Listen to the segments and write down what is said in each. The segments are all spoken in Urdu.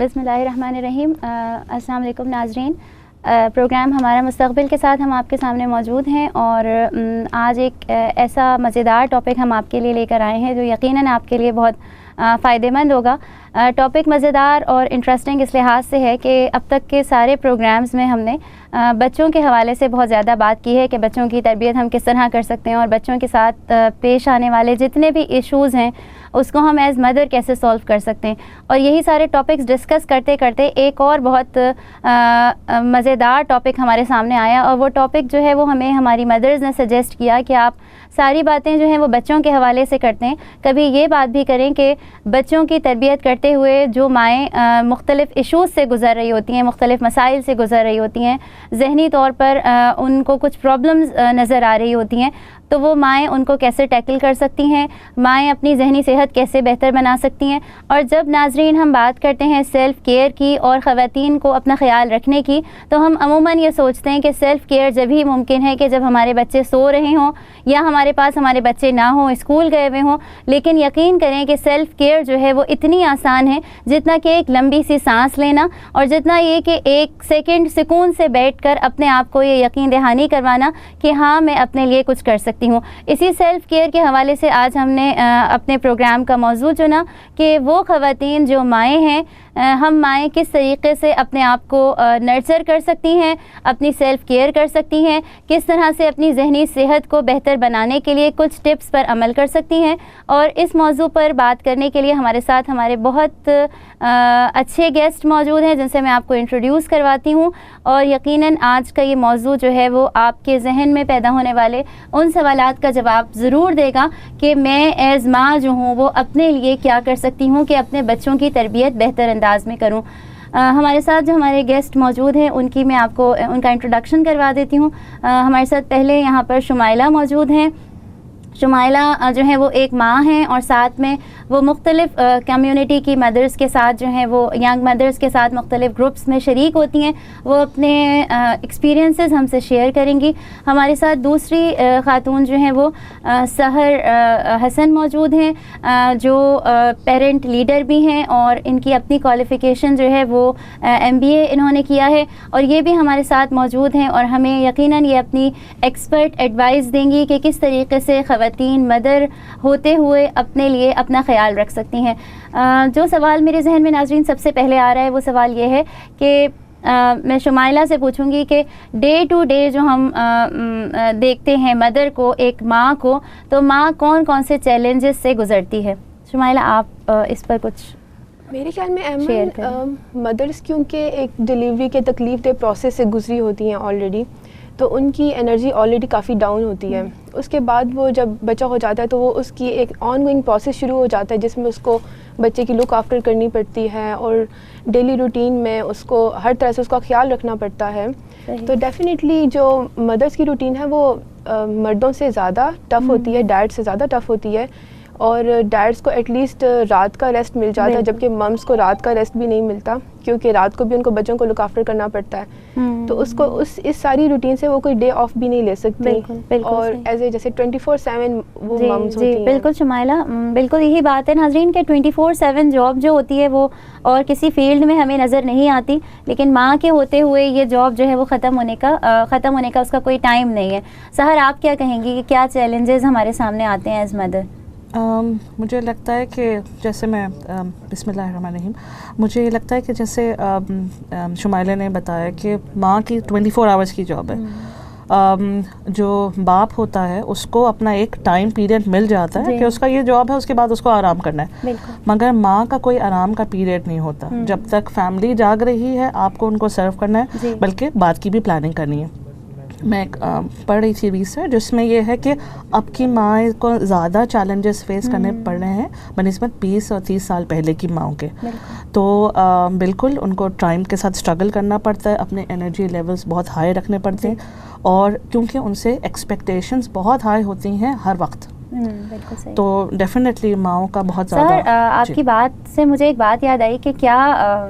بسم اللہ الرحمن الرحیم. السلام علیکم ناظرین. پروگرام ہمارا مستقبل کے ساتھ ہم آپ کے سامنے موجود ہیں اور آج ایک ایسا مزیدار ٹاپک ہم آپ کے لیے لے کر آئے ہیں جو یقیناً آپ کے لیے بہت فائدہ مند ہوگا. ٹاپک مزیدار اور انٹرسٹنگ اس لحاظ سے ہے کہ اب تک کے سارے پروگرامز میں ہم نے بچوں کے حوالے سے بہت زیادہ بات کی ہے کہ بچوں کی تربیت ہم کس طرح کر سکتے ہیں اور بچوں کے ساتھ پیش آنے والے جتنے بھی ایشوز ہیں اس کو ہم ایز مدر کیسے سولو کر سکتے ہیں. اور یہی سارے ٹاپکس ڈسکس کرتے کرتے ایک اور بہت مزیدار ٹاپک ہمارے سامنے آیا اور وہ ٹاپک جو ہے وہ ہمیں ہماری مدرز نے سجیسٹ کیا کہ آپ ساری باتیں جو ہیں وہ بچوں کے حوالے سے کرتے ہیں. کبھی یہ بات بھی کریں کہ بچوں کی تربیت کرتے ہوئے جو مائیں مختلف ایشوز سے گزر رہی ہوتی ہیں, مختلف مسائل سے گزر رہی ہوتی ہیں, ذہنی طور پر ان کو کچھ پرابلمز نظر آ رہی ہوتی ہیں, تو وہ مائیں ان کو کیسے ٹیکل کر سکتی ہیں, مائیں اپنی ذہنی صحت کیسے بہتر بنا سکتی ہیں. اور جب ناظرین ہم بات کرتے ہیں سیلف کیئر کی اور خواتین کو اپنا خیال رکھنے کی, تو ہم عموماً یہ سوچتے ہیں کہ سیلف کیئر جب ہی ممکن ہے کہ جب ہمارے بچے سو رہے ہوں یا ہمارے پاس ہمارے بچے نہ ہوں, اسکول گئے ہوئے ہوں. لیکن یقین کریں کہ سیلف کیئر جو ہے وہ اتنی آسان ہے جتنا کہ ایک لمبی سی سانس لینا اور جتنا یہ کہ ایک سیکنڈ سکون سے بیٹھ کر اپنے آپ کو یہ یقین دہانی کروانا کہ ہاں میں اپنے لیے کچھ کر سکتی ہوں. اسی سیلف کیئر کے حوالے سے آج ہم نے اپنے پروگرام کا موضوع چنا کہ وہ خواتین جو مائیں ہیں, ہم مائیں کس طریقے سے اپنے آپ کو نرچر کر سکتی ہیں, اپنی سیلف کیئر کر سکتی ہیں, کس طرح سے اپنی ذہنی صحت کو بہتر بنانے کے لیے کچھ ٹپس پر عمل کر سکتی ہیں. اور اس موضوع پر بات کرنے کے لیے ہمارے ساتھ ہمارے بہت اچھے گیسٹ موجود ہیں جن سے میں آپ کو انٹروڈیوس کرواتی ہوں. اور یقیناً آج کا یہ موضوع جو ہے وہ آپ کے ذہن میں پیدا ہونے والے ان سوالات کا جواب ضرور دے گا کہ میں ایز ماں جو ہوں وہ اپنے لیے کیا کر سکتی ہوں کہ اپنے بچوں کی تربیت بہتر انداز میں کروں. ہمارے ساتھ جو ہمارے گیسٹ موجود ہیں ان کی میں آپ کو ان کا انٹروڈکشن کروا دیتی ہوں. ہمارے ساتھ پہلے یہاں پر شمائلہ موجود ہیں. شمائلہ جو ہے وہ ایک ماں ہیں اور ساتھ میں وہ مختلف کمیونٹی کی مدرس کے ساتھ جو ہیں وہ ینگ مدرس کے ساتھ مختلف گروپس میں شریک ہوتی ہیں. وہ اپنے ایکسپیرینسز ہم سے شیئر کریں گی. ہمارے ساتھ دوسری خاتون جو ہیں وہ سحر حسن موجود ہیں جو پیرنٹ لیڈر بھی ہیں اور ان کی اپنی کوالیفیکیشن جو ہے وہ MBA انہوں نے کیا ہے اور یہ بھی ہمارے ساتھ موجود ہیں اور ہمیں یقیناً یہ اپنی ایکسپرٹ ایڈوائز دیں گی کہ کس طریقے سے خواتین مدر ہوتے ہوئے اپنے لیے اپنا خیال رکھ سکتی ہیں. جو سوال میرے ذہن میں ناظرین سب سے پہلے آ رہا ہے وہ سوال یہ ہے کہ میں شمائلہ سے پوچھوں گی کہ ڈے ٹو ڈے جو ہم دیکھتے ہیں مدر کو, ایک ماں کو, تو ماں کون کون سے چیلنجز سے گزرتی ہے. شمائلہ آپ اس پر کچھ میرے خیال میں ایمن مدرس کیونکہ ایک ڈلیوری کے تکلیف دہ پروسیس سے گزری ہوتی ہیں آلریڈی, تو ان کی انرجی آلریڈی کافی ڈاؤن ہوتی ہے. اس کے بعد وہ جب بچہ ہو جاتا ہے تو وہ اس کی ایک آن گوئنگ پروسیس شروع ہو جاتا ہے جس میں اس کو بچے کی لک آفٹر کرنی پڑتی ہے اور ڈیلی روٹین میں اس کو ہر طرح سے اس کا خیال رکھنا پڑتا ہے. تو ڈیفینیٹلی جو مدرس کی روٹین ہے وہ مردوں سے زیادہ ٹف ہوتی ہے, ڈیڈ سے زیادہ ٹف ہوتی ہے. اور ڈیڈس کو ایٹ لیسٹ رات کا ریسٹ مل جاتا ہے جبکہ ممس کو رات کا ریسٹ بھی نہیں ملتا کیونکہ رات کو بھی ان کو بچوں کو لک آفٹر کرنا پڑتا ہے. تو اس کو اس ساری روٹین سے وہ کوئی ڈے آف بھی نہیں لے سکتی اور ایز اے جیسے 24/7 وہ ممز ہوتی ہیں. بالکل شمائلہ, بالکل یہی بات ہے ناظرین کہ 24/7 جاب جو ہوتی ہے وہ اور کسی فیلڈ میں ہمیں نظر نہیں آتی, لیکن ماں کے ہوتے ہوئے یہ جاب جو ہے وہ ختم ہونے کا اس کا کوئی ٹائم نہیں ہے. سحر آپ کیا کہیں گی کہ کیا چیلنجز ہمارے سامنے آتے ہیں ایز مدر؟ مجھے لگتا ہے کہ جیسے میں بسم اللہ الرحمن الرحیم, مجھے یہ لگتا ہے کہ جیسے شمائلہ نے بتایا کہ ماں کی 24 آورس کی جاب ہے. جو باپ ہوتا ہے اس کو اپنا ایک ٹائم پیریڈ مل جاتا ہے کہ اس کا یہ جاب ہے, اس کے بعد اس کو آرام کرنا ہے. مگر ماں کا کوئی آرام کا پیریڈ نہیں ہوتا. جب تک فیملی جاگ رہی ہے آپ کو ان کو سرو کرنا ہے, بلکہ بعد کی بھی پلاننگ کرنی ہے. میں ایک پڑھ رہی تھی ریسرچ جس میں یہ ہے کہ اب کی ماں کو زیادہ چیلنجز فیس کرنے پڑ رہے ہیں بنسبت 20 اور 30 سال پہلے کی ماؤں کے. تو بالکل ان کو ٹائم کے ساتھ اسٹرگل کرنا پڑتا ہے, اپنے انرجی لیولز بہت ہائی رکھنے پڑتے ہیں اور کیونکہ ان سے ایکسپیکٹیشنز بہت ہائی ہوتی ہیں ہر وقت. تو ڈیفینیٹلی ماؤں کا بہت زیادہ. آپ کی بات سے مجھے ایک بات یاد آئی کہ کیا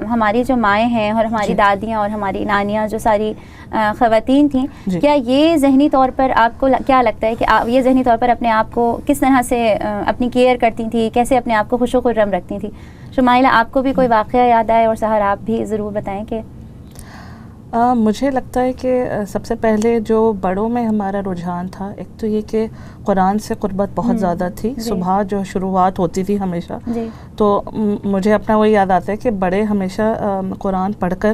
ہماری جو مائیں ہیں اور ہماری دادیاں اور ہماری نانیاں جو ساری خواتین تھیں, کیا یہ ذہنی طور پر آپ کو کیا لگتا ہے کہ یہ ذہنی طور پر اپنے آپ کو کس طرح سے اپنی کیئر کرتی تھیں, کیسے اپنے آپ کو خوش و خرم رکھتی تھیں؟ شمائلہ آپ کو بھی کوئی واقعہ یاد آئے اور سحر آپ بھی ضرور بتائیں کہ مجھے لگتا ہے کہ سب سے پہلے جو بڑوں میں ہمارا رجحان تھا، ایک تو یہ کہ قرآن سے قربت بہت زیادہ تھی. صبح جو شروعات ہوتی تھی ہمیشہ، تو مجھے اپنا وہ یاد آتا ہے کہ بڑے ہمیشہ قرآن پڑھ کر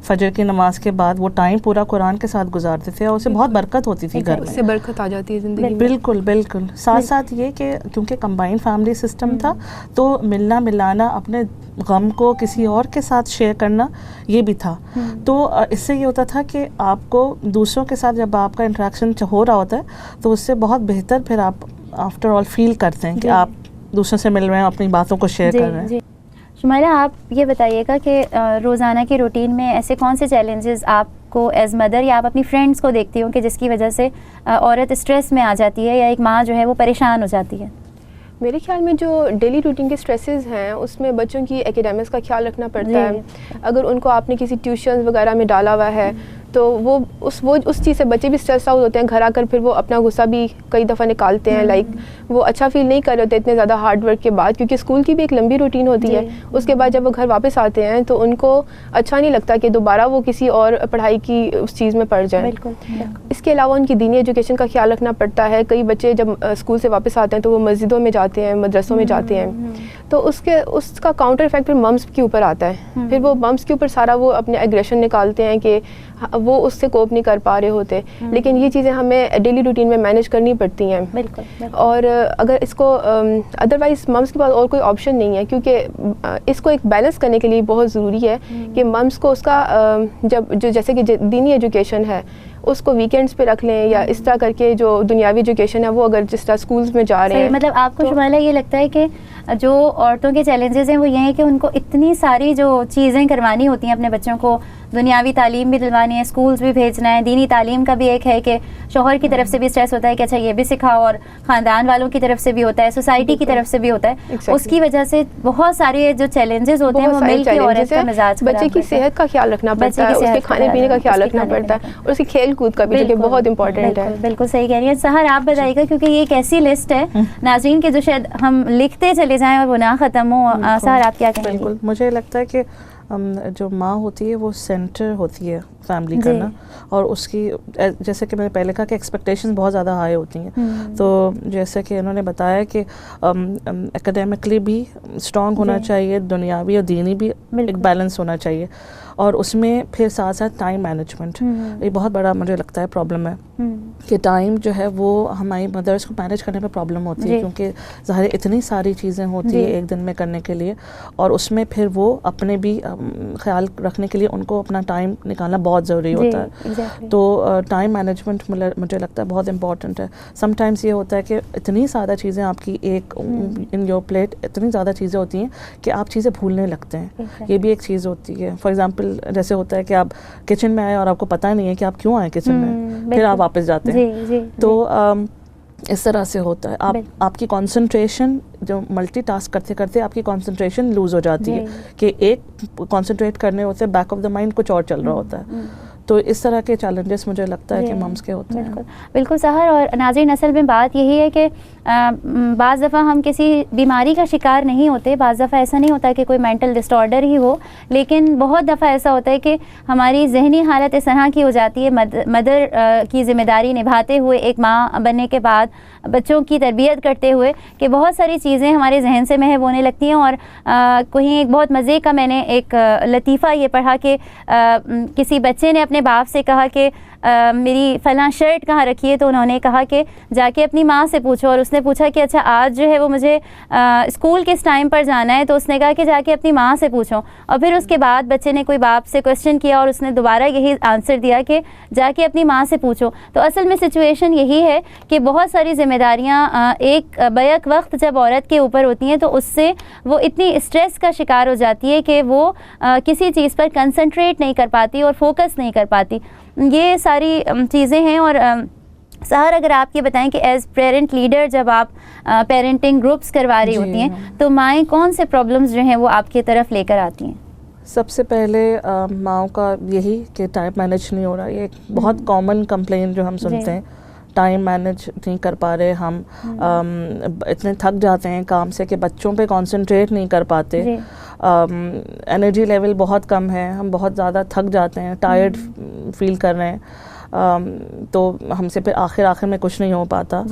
فجر کی نماز کے بعد وہ ٹائم پورا قرآن کے ساتھ گزارتے تھے، اور اسے بہت برکت ہوتی تھی گھر میں، اس سے برکت آ جاتی ہے زندگی میں. بالکل بالکل. ساتھ ساتھ یہ کہ کیونکہ کمبائنڈ فیملی سسٹم تھا، تو ملنا ملانا، اپنے غم کو کسی اور کے ساتھ شیئر کرنا، یہ بھی تھا. تو اس سے یہ ہوتا تھا کہ آپ کو دوسروں کے ساتھ جب آپ کا انٹریکشن ہو رہا ہوتا ہے تو اس سے بہت بہتر پھر آپ آفٹر آل فیل کرتے ہیں کہ آپ دوسروں سے مل رہے ہیں، اپنی باتوں کو شیئر کر رہے ہیں. شمائلہ آپ یہ بتائیے گا کہ روزانہ کی روٹین میں ایسے کون سے چیلنجز آپ کو ایز مدر یا آپ اپنی فرینڈس کو دیکھتی ہوں کہ جس کی وجہ سے عورت اسٹریس میں آ جاتی ہے یا ایک ماں جو ہے وہ پریشان ہو جاتی ہے؟ میرے خیال میں جو ڈیلی روٹین کے اسٹریسز ہیں اس میں بچوں کی ایکیڈیمکس کا خیال رکھنا پڑتا ہے. اگر ان کو آپ نے کسی ٹیوشنز وغیرہ میں ڈالا ہوا ہے تو وہ اس چیز سے بچے بھی اسٹریس آؤٹ ہوتے ہیں، گھر آ کر پھر وہ اپنا غصہ بھی کئی دفعہ نکالتے ہیں. لائک وہ اچھا فیل نہیں کر رہے ہوتے اتنے زیادہ ہارڈ ورک کے بعد، کیونکہ اسکول کی بھی ایک لمبی روٹین ہوتی ہے. اس کے بعد جب وہ گھر واپس آتے ہیں تو ان کو اچھا نہیں لگتا کہ دوبارہ وہ کسی اور پڑھائی کی اس چیز میں پڑ جائیں. اس کے علاوہ ان کی دینی ایجوکیشن کا خیال رکھنا پڑتا ہے. کئی بچے جب اسکول سے واپس آتے ہیں تو وہ مسجدوں میں جاتے ہیں، مدرسوں میں جاتے ہیں، تو اس کا کاؤنٹر افیکٹ پھر ممس کے اوپر آتا ہے. پھر وہ ممس کے اوپر سارا وہ اپنے ایگریشن نکالتے ہیں کہ وہ اس سے کوپ نہیں کر پا رہے ہوتے. لیکن یہ چیزیں ہمیں ڈیلی روٹین میں مینیج کرنی پڑتی ہیں. اور اگر اس کو ادروائز ممس کے پاس اور کوئی آپشن نہیں ہے، کیونکہ اس کو ایک بیلنس کرنے کے لیے بہت ضروری ہے کہ ممس کو اس کا جیسے کہ دینی ایجوکیشن ہے اس کو ویکینڈز پہ رکھ لیں، یا اس طرح کر کے جو دنیاوی ایجوکیشن ہے وہ اگر جس طرح اسکولز میں جا رہے ہیں. مطلب آپ کو شمائلہ یہ لگتا ہے کہ جو عورتوں کے چیلنجز ہیں وہ یہ ہیں کہ ان کو اتنی ساری جو چیزیں کروانی ہوتی ہیں اپنے بچوں کو، دنیاوی تعلیم بھی دلوانی ہے، اسکولز بھی بھیجنا ہے، دینی تعلیم کا بھی ایک ہے کہ شوہر کی طرف سے بھی اسٹریس ہوتا ہے کہ اچھا یہ بھی سکھاؤ، اور خاندان والوں کی طرف سے بھی ہوتا ہے، سوسائٹی کی طرف سے بھی ہوتا ہے. اس کی وجہ سے بہت سارے جو چیلنجز ہوتے ہیں وہ مل کے عورت کا مزاج، بچے کی صحت کا خیال رکھنا پڑتا ہے، اس کے کھانے پینے کا خیال رکھنا پڑتا ہے، اور اس کی کھیل کود کا بھی جو بہت امپورٹنٹ ہے. بالکل صحیح کہہ رہی ہیں. سحر آپ بتائیے گا، کیونکہ یہ ایک ایسی لسٹ ہے ناظرین کے جو شاید ہم لکھتے چلے جائیں اور وہ نہ ختم ہو. سحر آپ کیا کہیں گے؟ بالکل، مجھے لگتا ہے کہ جو ماں ہوتی ہے وہ سینٹر ہوتی ہے فیملی کا نا، اور اس کی جیسے کہ میں نے پہلے کہا کہ ایکسپیکٹیشن بہت زیادہ ہائی ہوتی ہیں. تو جیسے کہ انہوں نے بتایا کہ اکیڈیمکلی بھی اسٹرانگ ہونا چاہیے، دنیاوی اور دینی بھی ایک بیلنس ہونا چاہیے، اور اس میں پھر ساتھ ساتھ ٹائم مینجمنٹ یہ بہت بڑا مجھے لگتا ہے پرابلم ہے کہ ٹائم جو ہے وہ ہماری مدرس کو مینیج کرنے میں پرابلم ہوتی ہے، کیونکہ ظاہر اتنی ساری چیزیں ہوتی ہیں ایک دن میں کرنے کے لیے، اور اس میں پھر وہ اپنے بھی خیال رکھنے کے لیے ان کو اپنا ٹائم نکالنا بہت ضروری ہوتا ہے. تو ٹائم مینجمنٹ مجھے لگتا ہے بہت امپورٹنٹ ہے. سم ٹائمس یہ ہوتا ہے کہ اتنی زیادہ چیزیں آپ کی ایک ان یور پلیٹ، اتنی زیادہ چیزیں ہوتی ہیں کہ آپ چیزیں بھولنے لگتے ہیں. یہ بھی ایک چیز ہوتی ہے. فار ایگزامپل جیسے ہوتا ہے کہ آپ کچن میں آئے اور آپ کو پتہ نہیں ہے کہ آپ کیوں آئے کچن میں، پھر آپ واپس جاتے ہیں. تو اس طرح سے ہوتا ہے. آپ کی کانسنٹریشن جو ملٹی ٹاسک کرتے کرتے آپ کی کانسنٹریشن لوز ہو جاتی ہے کہ ایک کانسنٹریٹ کرنے ہوتے بیک آف دا مائنڈ کچھ اور چل رہا ہوتا ہے. تو اس طرح کے چیلنجز مجھے لگتا ہے کہ ممس کے ہوتے ہیں. بالکل سحر. اور ناظرین اصل میں بات یہی ہے کہ بعض دفعہ ہم کسی بیماری کا شکار نہیں ہوتے، بعض دفعہ ایسا نہیں ہوتا کہ کوئی مینٹل ڈس آرڈر ہی ہو، لیکن بہت دفعہ ایسا ہوتا ہے کہ ہماری ذہنی حالت اس طرح کی ہو جاتی ہے مدر کی ذمہ داری نبھاتے ہوئے، ایک ماں بننے کے بعد بچوں کی تربیت کرتے ہوئے، کہ بہت ساری چیزیں ہمارے ذہن سے محو ہونے لگتی ہیں. اور کہیں ایک بہت مزے کا میں نے ایک لطیفہ یہ پڑھا کہ کسی بچے نے اپنے باپ سے کہا کہ میری فلاں شرٹ کہاں رکھی ہے، تو انہوں نے کہا کہ جا کے اپنی ماں سے پوچھو. اور اس نے پوچھا کہ اچھا آج جو ہے وہ مجھے اسکول کس ٹائم پر جانا ہے، تو اس نے کہا کہ جا کے اپنی ماں سے پوچھو. اور پھر اس کے بعد بچے نے کوئی باپ سے کویسچن کیا اور اس نے دوبارہ یہی آنسر دیا کہ جا کے اپنی ماں سے پوچھو. تو اصل میں سچویشن یہی ہے کہ بہت ساری ذمہ داریاں ایک بیک وقت جب عورت کے اوپر ہوتی ہیں تو اس سے وہ اتنی اسٹریس کا شکار ہو جاتی ہے کہ وہ کسی چیز پر کنسنٹریٹ نہیں کر پاتی اور فوکس نہیں کر پاتی. یہ ساری چیزیں ہیں. اور سحر اگر آپ یہ بتائیں کہ ایز پیرنٹ لیڈر جب آپ پیرنٹنگ گروپس کروا رہی ہوتی ہیں تو مائیں کون سے پرابلمز جو ہیں وہ آپ کی طرف لے کر آتی ہیں؟ سب سے پہلے ماؤں کا یہی کہ ٹائم مینیج نہیں ہو رہا. یہ ایک بہت کامن کمپلین جو ہم سنتے ہیں ٹائم مینج نہیں کر پا رہے ہم, اتنے تھک جاتے ہیں کام سے کہ بچوں پہ کانسنٹریٹ نہیں کر پاتے, انرجی لیول بہت کم ہے, ہم بہت زیادہ تھک جاتے ہیں, ٹائرڈ فیل کر رہے ہیں, تو ہم سے پھر آخر میں کچھ نہیں ہو پاتا,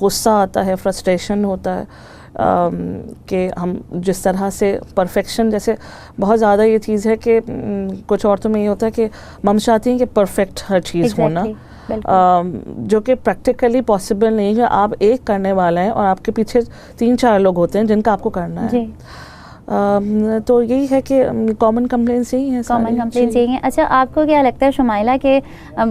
غصہ آتا ہے, فرسٹریشن ہوتا ہے کہ ہم جس طرح سے پرفیکشن, جیسے بہت زیادہ یہ چیز ہے کہ کچھ عورتوں میں یہ ہوتا ہے کہ مم چاہتی ہیں کہ پرفیکٹ ہر چیز ہونا, جو کہ پریکٹیکلی پاسبل نہیں ہے. آپ ایک کرنے والا ہیں اور آپ کے پیچھے 3-4 لوگ ہوتے ہیں جن کا آپ کو کرنا ہے. تو یہی ہے کہ کامن کمپلینس یہی ہیں, یہی ہیں. اچھا, آپ کو کیا لگتا ہے شمائلہ کہ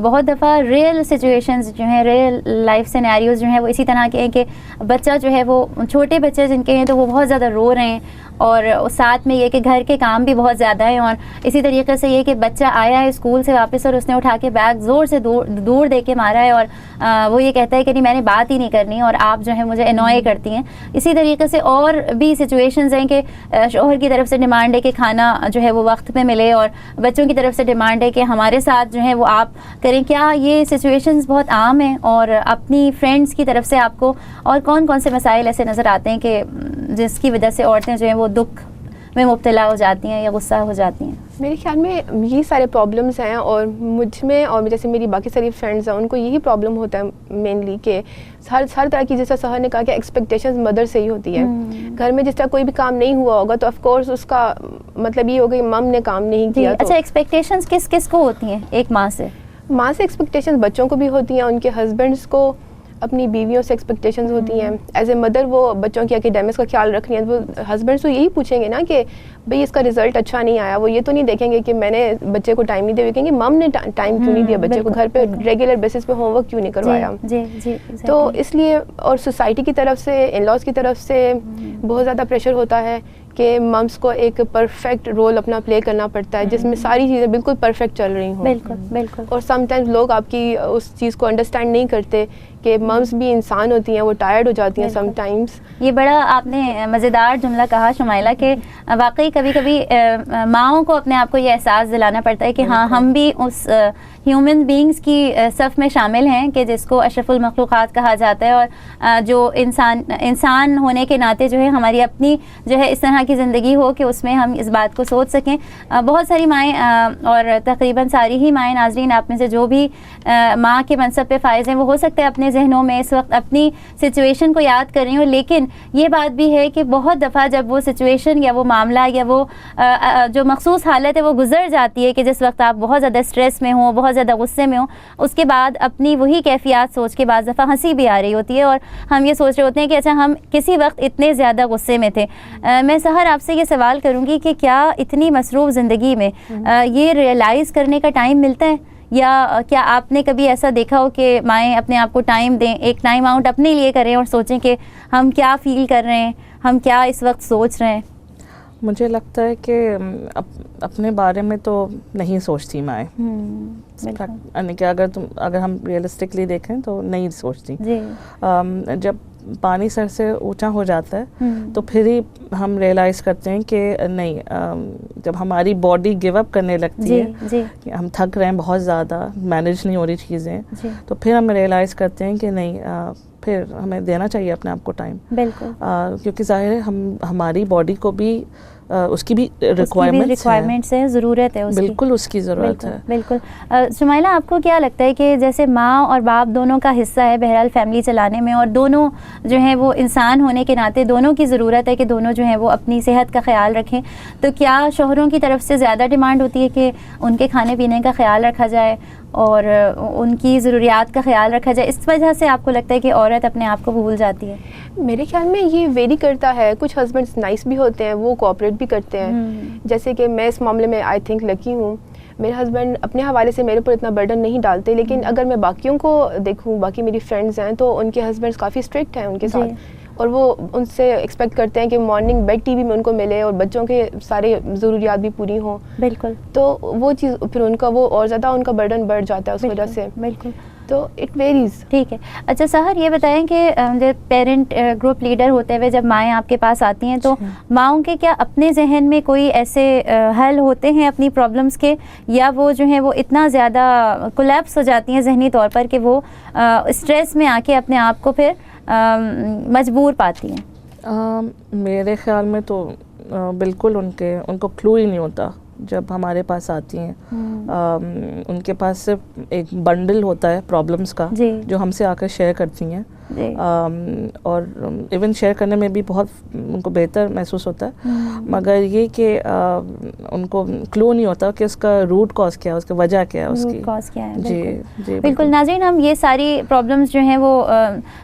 بہت دفعہ ریئل سچویشنز جو ہیں, ریئل لائف سینیریوز جو ہیں وہ اسی طرح کے ہیں کہ بچہ جو ہے وہ, چھوٹے بچے جن کے ہیں تو وہ بہت زیادہ رو رہے ہیں, اور ساتھ میں یہ کہ گھر کے کام بھی بہت زیادہ ہیں, اور اسی طریقے سے یہ کہ بچہ آیا ہے اسکول سے واپس اور اس نے اٹھا کے بیگ زور سے دور دے کے مارا ہے, اور وہ یہ کہتا ہے کہ نہیں میں نے بات ہی نہیں کرنی اور آپ جو ہے مجھے انوائے کرتی ہیں. اسی طریقے سے اور بھی سچویشنز ہیں کہ شوہر کی طرف سے ڈیمانڈ ہے کہ کھانا جو ہے وہ وقت پہ ملے, اور بچوں کی طرف سے ڈیمانڈ ہے کہ ہمارے ساتھ جو ہے وہ آپ کریں. کیا یہ سچویشنز بہت عام ہیں, اور اپنی فرینڈس کی طرف سے آپ کو اور کون کون سے مسائل ایسے نظر آتے ہیں کہ جس کی وجہ سے عورتیں جو ہیں وہ دکھ میں مبتلا ہو جاتی ہیں یا غصہ ہو جاتی ہیں؟ میرے خیال میں یہی سارے پرابلمس ہیں, اور مجھ میں اور جیسے میری باقی ساری فرینڈز ہیں ان کو یہی پرابلم ہوتا ہے مینلی کہ ہر طرح کی, جیسا سہر نے کہا کہ ایکسپیکٹیشنز مدر سے ہی ہوتی ہے. گھر میں جس طرح کوئی بھی کام نہیں ہوا ہوگا تو آف کورس اس کا مطلب یہ ہوگا کہ مم نے کام نہیں کیا. اچھا, ایکسپیکٹیشنز کس کس کو ہوتی ہیں ایک ماں سے؟ ماں سے ایکسپیکٹیشنز بچوں کو بھی ہوتی ہیں, ان کے ہسبینڈس کو اپنی بیویوں سے ایکسپیکٹیشنز ہوتی ہیں. ایز اے مدر وہ بچوں کی اکیڈیمکس کا خیال رکھنی ہے, وہ ہسبینڈس تو یہی پوچھیں گے نا کہ بھئی اس کا رزلٹ اچھا نہیں آیا. وہ یہ تو نہیں دیکھیں گے کہ میں نے بچے کو ٹائم نہیں دیا, کہیں گے مم نے ٹائم کیوں نہیں دیا بچے کو, گھر پہ ریگولر بیسس پہ ہوم ورک کیوں نہیں کروایا. تو اس لیے, اور سوسائٹی کی طرف سے, ان لاز کی طرف سے بہت زیادہ پریشر ہوتا ہے کہ ممس کو ایک پرفیکٹ رول اپنا پلے کرنا پڑتا ہے جس میں ساری چیزیں بالکل پرفیکٹ چل رہی ہوں. بالکل. اور سم ٹائمز لوگ آپ کی اس چیز کو انڈرسٹینڈ نہیں کرتے کہ ممس بھی انسان ہوتی ہیں, وہ ٹائرڈ ہو جاتی ہیں سم ٹائمز. یہ بڑا آپ نے مزیدار جملہ کہا شمائلہ کہ واقعی کبھی کبھی ماؤں کو اپنے آپ کو یہ احساس دلانا پڑتا ہے کہ ہاں ہم بھی اس ہیومن بینگز کی صف میں شامل ہیں کہ جس کو اشرف المخلوقات کہا جاتا ہے, اور جو انسان ہونے کے ناطے جو ہے ہماری اپنی جو ہے اس طرح کی زندگی ہو کہ اس میں ہم اس بات کو سوچ سکیں. بہت ساری مائیں, اور تقریباً ساری ہی مائیں, ناظرین آپ میں سے جو بھی ماں کے منصب پہ فائز ہیں وہ ہو سکتا ہے اپنے ذہنوں میں اس وقت اپنی سچویشن کو یاد کر رہی ہوں, لیکن یہ بات بھی ہے کہ بہت دفعہ جب وہ سچویشن یا وہ معاملہ یا وہ جو مخصوص حالت ہے وہ گزر جاتی ہے کہ جس وقت آپ بہت زیادہ اسٹریس میں ہوں, بہت زیادہ غصے میں ہوں, اس کے بعد اپنی وہی کیفیات سوچ کے بعض دفعہ ہنسی بھی آ رہی ہوتی ہے, اور ہم یہ سوچ رہے ہوتے ہیں کہ اچھا ہم کسی وقت اتنے زیادہ غصے میں تھے. میں سحر آپ سے یہ سوال کروں گی کہ کیا اتنی مصروف زندگی میں یہ ریئلائز کرنے کا ٹائم ملتا ہے, یا کیا آپ نے کبھی ایسا دیکھا ہو کہ مائیں اپنے آپ کو ٹائم دیں, ایک ٹائم آؤٹ اپنے لیے کریں اور سوچیں کہ ہم کیا فیل کر رہے ہیں, ہم کیا اس وقت سوچ رہے ہیں؟ مجھے لگتا ہے کہ اپنے بارے میں تو نہیں سوچتی مائیں, یعنی کہ اگر ہم ریئلسٹکلی دیکھیں تو نہیں سوچتی. جب پانی سر سے اونچا ہو جاتا ہے تو پھر ہی ہم ریئلائز کرتے ہیں کہ نہیں, جب ہماری باڈی گیو اپ کرنے لگتی ہے کہ ہم تھک رہے ہیں بہت زیادہ, مینیج نہیں ہو رہی چیزیں, تو پھر ہم ریئلائز کرتے ہیں کہ نہیں, پھر ہمیں دینا چاہیے اپنے آپ کو ٹائم. بالکل. کیونکہ ظاہر ہے ہماری باڈی کو بھی اس کی بھی ریکوائرمنٹس ہیں, ضرورت ہے, بالکل اس کی ضرورت ہے. بالکل. شمائلہ آپ کو کیا لگتا ہے کہ جیسے ماں اور باپ دونوں کا حصہ ہے بہرحال فیملی چلانے میں, اور دونوں جو ہیں وہ انسان ہونے کے ناطے دونوں کی ضرورت ہے کہ دونوں جو ہیں وہ اپنی صحت کا خیال رکھیں, تو کیا شوہروں کی طرف سے زیادہ ڈیمانڈ ہوتی ہے کہ ان کے کھانے پینے کا خیال رکھا جائے اور ان کی ضروریات کا خیال رکھا جائے, اس وجہ سے آپ کو لگتا ہے کہ عورت اپنے آپ کو بھول جاتی ہے؟ میرے خیال میں یہ ویری کرتا ہے. کچھ ہسبینڈس نائس بھی ہوتے ہیں, وہ کوآپریٹ بھی کرتے ہیں, جیسے کہ میں اس معاملے میں آئی تھنک لکی ہوں. میرے ہسبینڈ اپنے حوالے سے میرے اوپر اتنا برڈن نہیں ڈالتے, لیکن اگر میں باقیوں کو دیکھوں, باقی میری فرینڈز ہیں, تو ان کے ہسبینڈس کافی اسٹرکٹ ہیں ان کے ساتھ, اور وہ ان سے ایکسپیکٹ کرتے ہیں کہ مارننگ بیڈ ٹی وی میں ان کو ملے اور بچوں کے سارے ضروریات بھی پوری ہوں. بالکل. تو وہ چیز پھر ان کا وہ اور زیادہ ان کا برڈن بڑھ جاتا ہے اس وجہ سے. بالکل. تو اٹ ویریز. ٹھیک ہے. اچھا سحر یہ بتائیں کہ جب پیرنٹ گروپ لیڈر ہوتے ہوئے جب مائیں آپ کے پاس آتی ہیں تو ماؤں کے کیا اپنے ذہن میں کوئی ایسے حل ہوتے ہیں اپنی پرابلمس کے, یا وہ جو ہیں وہ اتنا زیادہ کولیپس ہو جاتی ہیں ذہنی طور پر کہ وہ اسٹریس میں آ کے اپنے آپ کو پھر مجبور پاتی ہیں؟ میرے خیال میں تو بالکل ان کو کلو ہی نہیں ہوتا جب ہمارے پاس آتی ہیں. ان کے پاس صرف ایک بنڈل ہوتا ہے پرابلمس کا جو ہم سے آ کر شیئر کرتی ہیں, اور ایون شیئر کرنے میں بھی بہت ان کو بہتر محسوس ہوتا ہے, مگر یہ کہ ان کو کلو نہیں ہوتا کہ اس کا روٹ کاز کیا ہے, اس کی وجہ کیا ہے, اس کی. جی بالکل. ناظرین, ہم یہ ساری پرابلمس جو ہیں وہ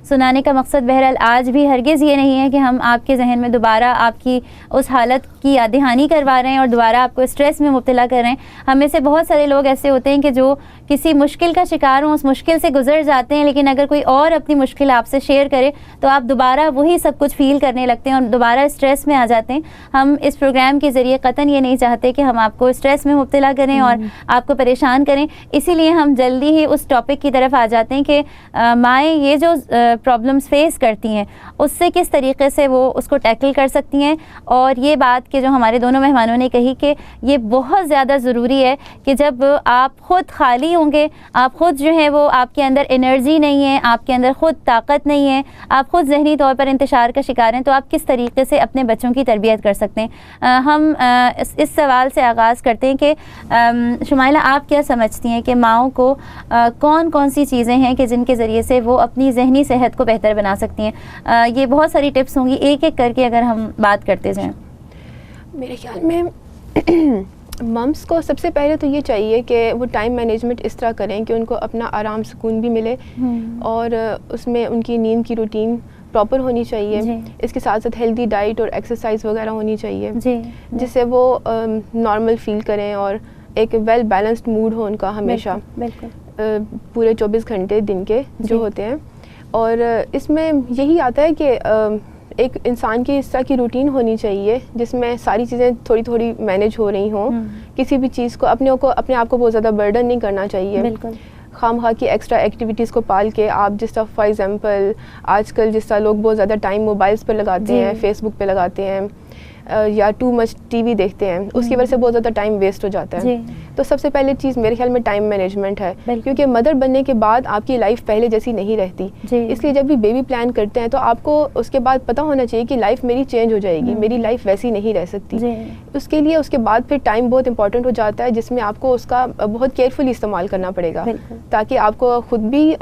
سنانے کا مقصد بہرحال آج بھی ہرگز یہ نہیں ہے کہ ہم آپ کے ذہن میں دوبارہ آپ کی اس حالت کی یاد دہانی کروا رہے ہیں اور دوبارہ آپ کو اسٹریس میں مبتلا کر رہے ہیں. ہم میں سے بہت سارے لوگ ایسے ہوتے ہیں کہ جو کسی مشکل کا شکار ہوں, اس مشکل سے گزر جاتے ہیں, لیکن اگر کوئی اور اپنی مشکل آپ سے شیئر کرے تو آپ دوبارہ وہی سب کچھ فیل کرنے لگتے ہیں اور دوبارہ اسٹریس میں آ جاتے ہیں. ہم اس پروگرام کے ذریعے قطعاً یہ نہیں چاہتے کہ ہم آپ کو اسٹریس میں مبتلا کریں اور آپ کو پریشان کریں, اسی لیے ہم جلدی ہی اس ٹاپک کی طرف آ جاتے ہیں کہ مائیں یہ جو پرابلمس فیس کرتی ہیں اس سے کس طریقے سے وہ اس کو ٹیکل کر سکتی ہیں. اور یہ بات کہ جو ہمارے دونوں مہمانوں نے کہی کہ یہ بہت زیادہ ضروری ہے کہ جب آپ خود خالی ہوں گے, آپ خود جو ہے وہ آپ کے اندر انرجی نہیں ہے, آپ کے اندر خود طاقت نہیں ہے, آپ خود ذہنی طور پر انتشار کا شکار ہیں, تو آپ کس طریقے سے اپنے بچوں کی تربیت کر سکتے ہیں. ہم اس سوال سے آغاز کرتے ہیں کہ شمائلہ, آپ کیا سمجھتی ہیں کہ ماؤں کو کون کون سی چیزیں ہیں کہ جن کے ذریعے سے وہ اپنی ذہنی صحت کو بہتر بنا سکتی ہیں؟ یہ بہت ساری ٹپس ہوں گی, ایک ایک کر کے اگر ہم بات کرتے جائیں. میرے خیال میں ممس کو سب سے پہلے تو یہ چاہیے کہ وہ ٹائم مینجمنٹ اس طرح کریں کہ ان کو اپنا آرام سکون بھی ملے, اور اس میں ان کی نیند کی روٹین پراپر ہونی چاہیے. اس کے ساتھ ساتھ ہیلدی ڈائٹ اور ایکسرسائز وغیرہ ہونی چاہیے جس سے وہ نارمل فیل کریں اور ایک ویل بیلنسڈ موڈ ہو ان کا ہمیشہ پورے 24 گھنٹے دن کے جو ہوتے ہیں. اور اس میں یہی آتا ہے کہ ایک انسان کی اس طرح کی روٹین ہونی چاہیے جس میں ساری چیزیں تھوڑی تھوڑی مینیج ہو رہی ہوں. کسی بھی چیز کو اپنے آپ کو بہت زیادہ برڈن نہیں کرنا چاہیے. خام خواہ کی ایکسٹرا ایکٹیویٹیز کو پال کے آپ جس طرح فار ایگزامپل آج کل جس طرح لوگ بہت زیادہ ٹائم موبائلس پہ لگاتے ہیں, فیس بک پہ لگاتے ہیں, یا ٹو مچ ٹی وی دیکھتے ہیں, اس کی وجہ سے بہت زیادہ ٹائم ویسٹ ہو جاتا ہے. تو سب سے پہلے چیز میرے خیال میں ٹائم مینجمنٹ ہے, کیونکہ مدر بننے کے بعد آپ کی لائف پہلے جیسی نہیں رہتی. اس لیے جب بھی بیبی پلان کرتے ہیں تو آپ کو اس کے بعد پتہ ہونا چاہیے کہ لائف میری چینج ہو جائے گی, میری لائف ویسی نہیں رہ سکتی. اس کے لیے اس کے بعد پھر ٹائم بہت امپورٹنٹ ہو جاتا ہے جس میں آپ کو اس کا بہت کیئرفلی استعمال کرنا پڑے گا تاکہ آپ کو خود بھی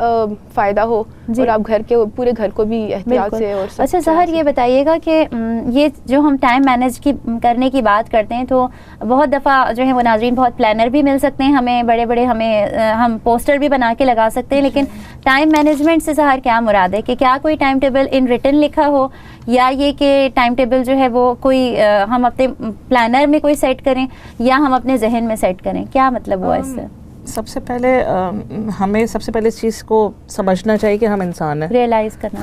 فائدہ ہو اور آپ گھر کے پورے گھر کو بھی احتیاط سے. اور اچھا سحر, یہ بتائیے گا کہ یہ جو ہم ٹائم مینیج کرنے کی بات کرتے ہیں تو بہت دفعہ جو ہے وہ ناظرین بہت پلانر بھی مل سکتے ہیں ہمیں, بڑے بڑے ہم پوسٹر بھی بنا کے لگا سکتے ہیں, لیکن ٹائم مینجمنٹ سے سحر کیا مراد ہے؟ کہ کیا کوئی ٹائم ٹیبل ان ریٹن لکھا ہو, یا یہ کہ ٹائم ٹیبل جو ہے وہ کوئی ہم اپنے پلانر میں کوئی سیٹ کریں یا ہم اپنے ذہن میں سیٹ کریں, کیا مطلب ہوا اس سے؟ سب سے پہلے ہمیں سب سے پہلے اس چیز کو سمجھنا چاہیے کہ ہم انسان ہیں,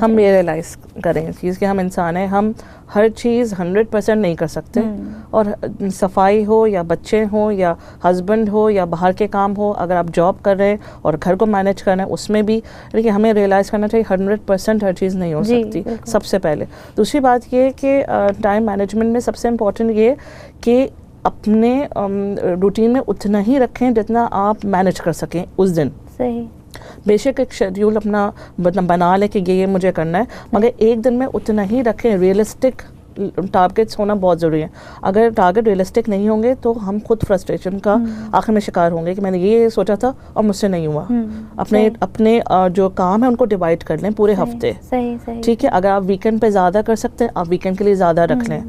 ہم ریئلائز کریں اس چیز کہ ہم انسان ہیں. ہم ہر چیز 100% نہیں کر سکتے, اور صفائی ہو یا بچے ہوں یا ہسبینڈ ہو یا باہر کے کام ہو, اگر آپ جاب کر رہے ہیں اور گھر کو مینیج کرنا ہے اس میں بھی, لیکن ہمیں ریئلائز کرنا چاہیے 100% ہر چیز نہیں ہو سکتی. سب سے پہلے دوسری بات یہ کہ ٹائم مینجمنٹ میں سب سے امپورٹنٹ یہ کہ اپنے روٹین میں اتنا ہی رکھیں جتنا آپ مینیج کر سکیں اس دن. بے شک ایک شیڈیول اپنا بنا لیں کہ یہ مجھے کرنا ہے, مگر ایک دن میں اتنا ہی رکھیں. ریئلسٹک ٹارگیٹس ہونا بہت ضروری ہے. اگر ٹارگیٹ ریئلسٹک نہیں ہوں گے تو ہم خود فرسٹریشن کا آخر میں شکار ہوں گے کہ میں نے یہ سوچا تھا اور مجھ سے نہیں ہوا. اپنے جو کام ہے ان کو ڈیوائڈ کر لیں پورے ہفتے, ٹھیک ہے. اگر آپ ویکینڈ پہ زیادہ کر سکتے ہیں آپ ویکینڈ کے لیے زیادہ رکھ لیں,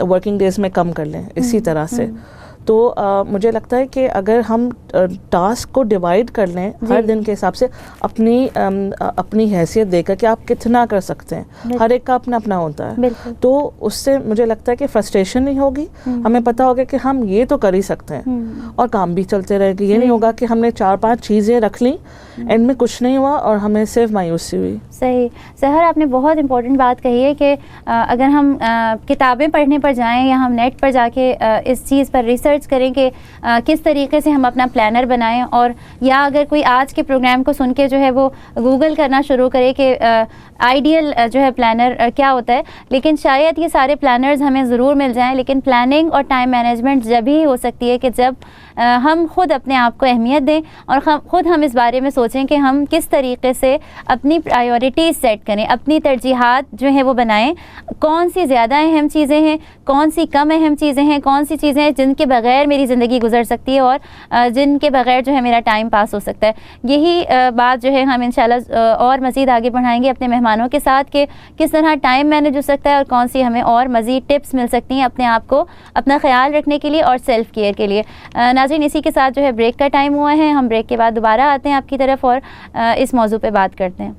ورکنگ ڈیز میں کم کر لیں. اسی طرح سے تو مجھے لگتا ہے کہ اگر ہم ٹاسک کو ڈیوائڈ کر لیں ہر دن کے حساب سے, اپنی حیثیت دے کر کہ آپ کتنا کر سکتے ہیں, ہر ایک کا اپنا اپنا ہوتا ہے, تو اس سے مجھے لگتا ہے کہ فرسٹریشن نہیں ہوگی. ہمیں پتہ ہوگا کہ ہم یہ تو کر ہی سکتے ہیں اور کام بھی چلتے رہے گا. یہ نہیں ہوگا کہ ہم نے 4-5 چیزیں رکھ لیں, اینڈ میں کچھ نہیں ہوا اور ہمیں صرف مایوسی ہوئی. صحیح. سحر, آپ نے بہت امپورٹنٹ بات کہی ہے کہ اگر ہم کتابیں پڑھنے پر جائیں یا ہم نیٹ پر جا کے اس چیز پر ریسرچ ریسرچ کریں کہ کس طریقے سے ہم اپنا پلانر بنائیں, اور یا اگر کوئی آج کے پروگرام کو سن کے جو ہے وہ گوگل کرنا شروع کرے کہ آئیڈیل جو ہے پلانر کیا ہوتا ہے. لیکن شاید یہ سارے پلانرز ہمیں ضرور مل جائیں, لیکن پلاننگ اور ٹائم مینجمنٹ جب ہی ہو سکتی ہے کہ جب ہم خود اپنے آپ کو اہمیت دیں اور خود ہم اس بارے میں سوچیں کہ ہم کس طریقے سے اپنی پرائیورٹیز سیٹ کریں, اپنی ترجیحات جو ہیں وہ بنائیں, کون سی زیادہ اہم چیزیں ہیں, کون سی کم اہم چیزیں ہیں, کون سی چیزیں ہیں جن کے بغیر میری زندگی گزر سکتی ہے اور جن کے بغیر جو ہے میرا ٹائم پاس ہو سکتا ہے. یہی بات جو ہے ہم انشاءاللہ اور مزید آگے بڑھائیں گے اپنے مہمانوں کے ساتھ کہ کس طرح ٹائم مینیج ہو سکتا ہے اور کون سی ہمیں اور مزید ٹپس مل سکتی ہیں اپنے آپ کو اپنا خیال رکھنے کے لیے اور سیلف کیئر کے لیے. ناظرین, اسی کے ساتھ جو ہے بریک کا ٹائم ہوا ہے, ہم بریک کے بعد دوبارہ آتے ہیں آپ کی طرف اور اس موضوع پہ بات کرتے ہیں.